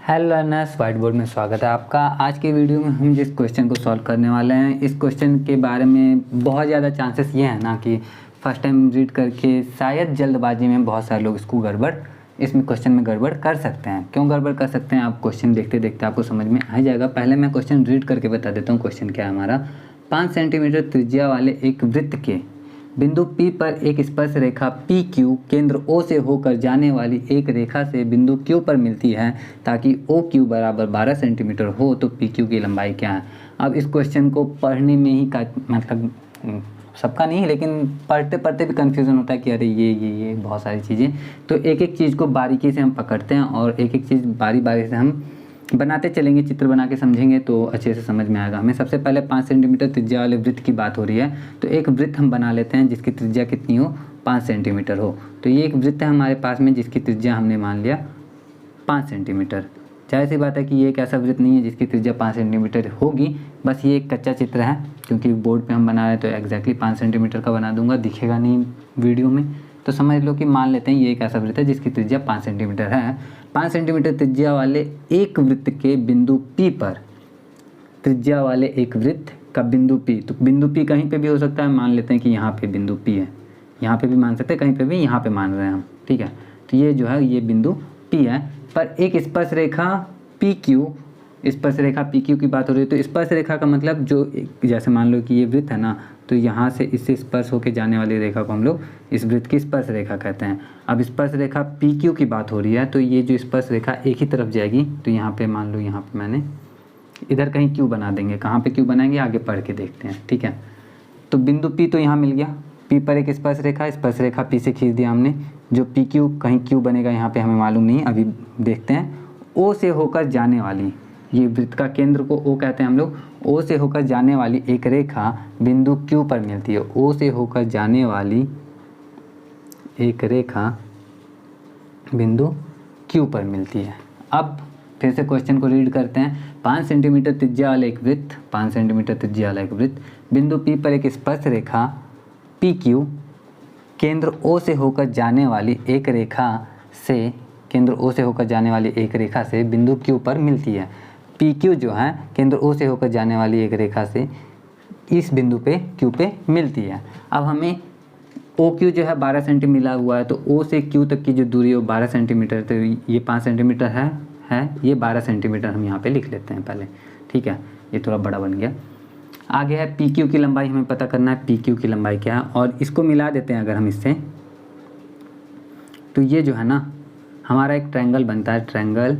Hello learners, white board में स्वागत है आपका। आज के वीडियो में हम जिस क्वेश्चन को सॉल्व करने वाले हैं, इस क्वेश्चन के बारे में बहुत ज़्यादा चांसेस ये हैं ना कि फर्स्ट टाइम रीड करके शायद जल्दबाजी में बहुत सारे लोग इसमें क्वेश्चन में गड़बड़ कर सकते हैं। क्यों गड़बड़ कर सकते हैं, आप क्वेश्चन देखते देखते आपको समझ में आ जाएगा। पहले मैं क्वेश्चन रीड करके बता देता हूँ। क्वेश्चन क्या है हमारा, 5 सेंटीमीटर त्रिज्या वाले एक वृत्त के बिंदु P पर एक स्पर्श रेखा PQ केंद्र O से होकर जाने वाली एक रेखा से बिंदु Q पर मिलती है ताकि OQ बराबर 12 सेंटीमीटर हो तो PQ की लंबाई क्या है। अब इस क्वेश्चन को पढ़ने में ही मतलब सबका नहीं, लेकिन पढ़ते पढ़ते भी कन्फ्यूज़न होता है कि अरे ये बहुत सारी चीज़ें। तो एक एक चीज़ को बारीकी से हम पकड़ते हैं और एक एक चीज़ बारी बारी से हम बनाते चलेंगे। चित्र बना के समझेंगे तो अच्छे से समझ में आएगा हमें। सबसे पहले 5 सेंटीमीटर त्रिज्या वाले वृत्त की बात हो रही है, तो एक वृत्त हम बना लेते हैं जिसकी त्रिज्या कितनी हो, 5 सेंटीमीटर हो। तो ये एक वृत्त है हमारे पास में जिसकी त्रिज्या हमने मान लिया 5 सेंटीमीटर। जाहिर सी बात है कि ये एक ऐसा वृत्त नहीं है जिसकी त्रिज्या 5 सेंटीमीटर होगी, बस ये एक कच्चा चित्र है क्योंकि बोर्ड पे हम बना रहे हैं तो एग्जैक्टली 5 सेंटीमीटर का बना दूंगा, दिखेगा नहीं वीडियो में। तो समझ लो कि मान लेते हैं ये एक ऐसा वृत्त है जिसकी त्रिज्या 5 सेंटीमीटर है। 5 सेंटीमीटर त्रिज्या वाले एक वृत्त के बिंदु P पर, त्रिज्या वाले एक वृत्त का बिंदु P, तो बिंदु P कहीं पे भी हो सकता है। मान लेते हैं कि यहाँ पे बिंदु P है, यहाँ पे भी मान सकते हैं, कहीं पे भी, यहाँ पे मान रहे हैं हम, ठीक है। तो ये जो है ये बिंदु P है, पर एक स्पर्श रेखा PQ, स्पर्श रेखा PQ की बात हो रही है। तो स्पर्श रेखा का मतलब जो जैसे मान लो कि ये वृत्त है ना, तो यहाँ से इससे स्पर्श होकर जाने वाली रेखा को हम लोग इस वृत्त की स्पर्श रेखा कहते हैं। अब स्पर्श रेखा PQ की बात हो रही है, तो ये जो स्पर्श रेखा एक ही तरफ जाएगी, तो यहाँ पे मान लो यहाँ पे मैंने इधर कहीं Q बना देंगे। कहाँ पे Q बनाएंगे आगे पढ़ के देखते हैं, ठीक है। तो बिंदु P तो यहाँ मिल गया, P पर एक स्पर्श रेखा P से खींच दिया हमने। जो PQ कहीं Q बनेगा यहाँ पे हमें मालूम नहीं, अभी देखते हैं। O से होकर जाने वाली, ये वृत्त का केंद्र को O कहते हैं हम लोग। O से होकर जाने वाली एक रेखा बिंदु Q पर मिलती है। O से होकर जाने वाली एक रेखा बिंदु Q पर मिलती है। अब फिर से क्वेश्चन को रीड करते हैं। 5 सेंटीमीटर त्रिज्या वाला एक वृत्त, 5 सेंटीमीटर त्रिज्या वाला एक वृत्त, बिंदु P पर एक स्पर्श रेखा PQ केंद्र O से होकर जाने वाली एक रेखा से, केंद्र O से होकर जाने वाली एक रेखा से बिंदु Q पर मिलती है। PQ जो है केंद्र O से होकर जाने वाली एक रेखा से इस बिंदु पे Q पे मिलती है। अब हमें OQ जो है 12 सेंटीमीटर मिला हुआ है, तो O से Q तक की जो दूरी है वो 12 सेंटीमीटर, तो ये 5 सेंटीमीटर है ये 12 सेंटीमीटर हम यहाँ पे लिख लेते हैं पहले, ठीक है। ये थोड़ा बड़ा बन गया। आगे है PQ की लंबाई, हमें पता करना है PQ की लंबाई क्या है, और इसको मिला देते हैं अगर हम इससे, तो ये जो है ना हमारा एक ट्रायंगल बनता है, ट्रायंगल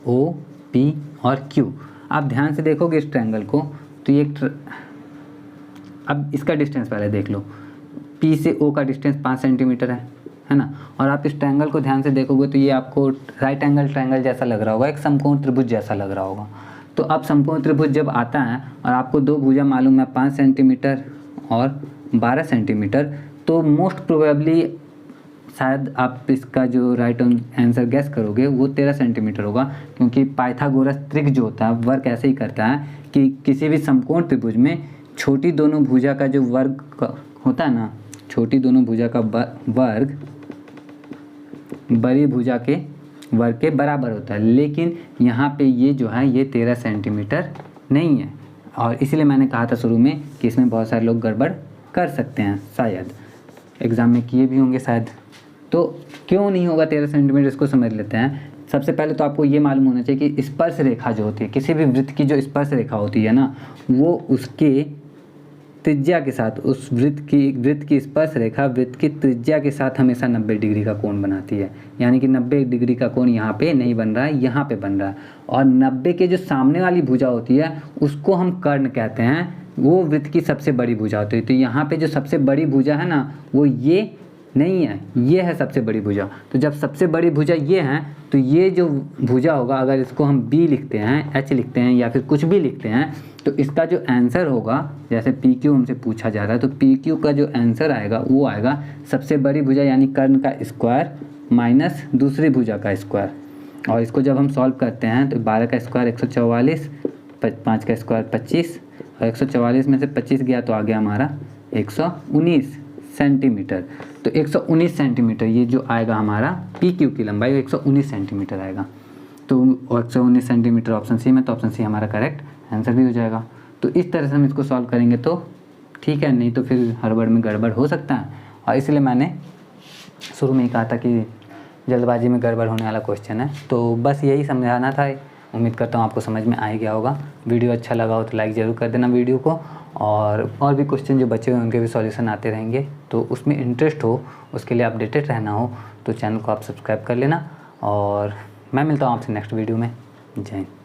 OP और Q। आप ध्यान से देखोगे इस ट्रायंगल को, तो ये अब इसका डिस्टेंस पहले देख लो। P से O का डिस्टेंस 5 सेंटीमीटर है ना। और आप इस ट्रायंगल को ध्यान से देखोगे तो ये आपको राइट एंगल ट्रायंगल जैसा लग रहा होगा, एक समकोण त्रिभुज जैसा लग रहा होगा। तो अब समकोण त्रिभुज जब आता है और आपको दो भुजा मालूम है 5 सेंटीमीटर और 12 सेंटीमीटर, तो मोस्ट प्रोबेबली शायद आप इसका जो राइट आंसर गैस करोगे वो 13 सेंटीमीटर होगा, क्योंकि पाइथागोरस त्रिक जो होता है वर्क ऐसे ही करता है कि किसी भी समकोण त्रिभुज में छोटी दोनों भुजा का जो वर्ग होता है ना, छोटी दोनों भुजा का वर्ग बड़ी भुजा के वर्ग के बराबर होता है। लेकिन यहाँ पे ये जो है ये 13 सेंटीमीटर नहीं है, और इसलिए मैंने कहा था शुरू में कि इसमें बहुत सारे लोग गड़बड़ कर सकते हैं, शायद एग्ज़ाम में किए भी होंगे शायद। तो क्यों नहीं होगा 13 सेंटीमीटर, इसको समझ लेते हैं। सबसे पहले तो आपको ये मालूम होना चाहिए कि स्पर्श रेखा जो होती है, किसी भी वृत्त की जो स्पर्श रेखा होती है ना, वो उसके त्रिज्या के साथ, उस वृत्त की स्पर्श रेखा वृत्त की त्रिज्या के साथ हमेशा 90 डिग्री का कोण बनाती है। यानी कि 90 डिग्री का कोण यहाँ पे नहीं बन रहा है, यहाँ पे बन रहा है। और 90 के जो सामने वाली भुजा होती है उसको हम कर्ण कहते हैं, वो वृत्त की सबसे बड़ी भुजा होती है। तो यहाँ पे जो सबसे बड़ी भुजा है ना, वो ये नहीं है, ये है सबसे बड़ी भुजा। तो जब सबसे बड़ी भुजा ये है, तो ये जो भुजा होगा, अगर इसको हम B लिखते हैं, H लिखते हैं या फिर कुछ भी लिखते हैं, तो इसका जो आंसर होगा, जैसे PQ हमसे पूछा जा रहा है, तो PQ का जो आंसर आएगा वो आएगा सबसे बड़ी भुजा यानी कर्ण का स्क्वायर माइनस दूसरी भुजा का स्क्वायर। और इसको जब हम सॉल्व करते हैं तो 12 का स्क्वायर 144, 5 का स्क्वायर 25, और 144 में से 25 गया तो आ गया हमारा 119 सेंटीमीटर। तो 119 सेंटीमीटर ये जो आएगा हमारा PQ की लंबाई, वो 119 सेंटीमीटर आएगा। तो 119 सेंटीमीटर ऑप्शन सी में, तो ऑप्शन सी हमारा करेक्ट आंसर भी हो जाएगा। तो इस तरह से हम इसको सॉल्व करेंगे तो ठीक है, नहीं तो फिर हड़बड़ में गड़बड़ हो सकता है, और इसलिए मैंने शुरू में ही कहा था कि जल्दबाजी में गड़बड़ होने वाला क्वेश्चन है। तो बस यही समझाना था। उम्मीद करता हूँ आपको समझ में आ ही गया होगा। वीडियो अच्छा लगा हो तो लाइक ज़रूर कर देना वीडियो को, और भी क्वेश्चन जो बचे हुए उनके भी सॉल्यूशन आते रहेंगे, तो उसमें इंटरेस्ट हो, उसके लिए अपडेटेड रहना हो तो चैनल को आप सब्सक्राइब कर लेना। और मैं मिलता हूँ आपसे नेक्स्ट वीडियो में। जय हिंद।